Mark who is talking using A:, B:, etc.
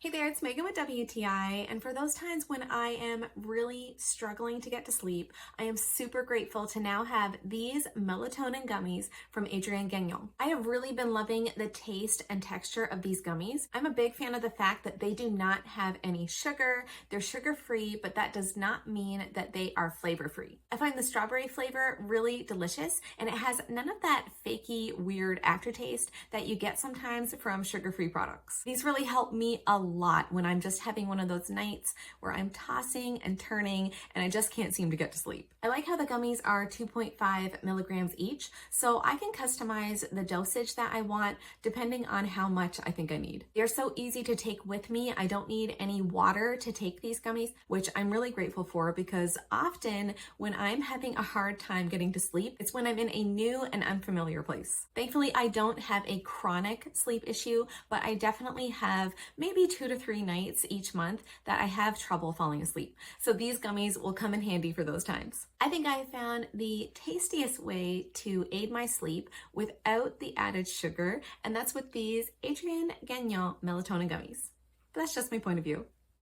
A: Hey there, it's Megan with WTI, and for those times when I am really struggling to get to sleep, I am super grateful to now have these melatonin gummies from Adrien Gagnon. I have really been loving the taste and texture of these gummies. I'm a big fan of the fact that they do not have any sugar. They're sugar-free, but that does not mean that they are flavor-free. I find the strawberry flavor really delicious, and it has none of that fakey, weird aftertaste that you get sometimes from sugar-free products. These really help me a lot when I'm just having one of those nights where I'm tossing and turning and I just can't seem to get to sleep. I like how the gummies are 2.5 milligrams each, so I can customize the dosage that I want depending on how much I think I need. They're so easy to take with me. I don't need any water to take these gummies, which I'm really grateful for because often when I'm having a hard time getting to sleep, it's when I'm in a new and unfamiliar place. Thankfully, I don't have a chronic sleep issue, but I definitely have maybe 2 to 3 nights each month that I have trouble falling asleep. So these gummies will come in handy for those times. I think I found the tastiest way to aid my sleep without the added sugar, and that's with these Adrien Gagnon Melatonin Gummies. But that's just my point of view.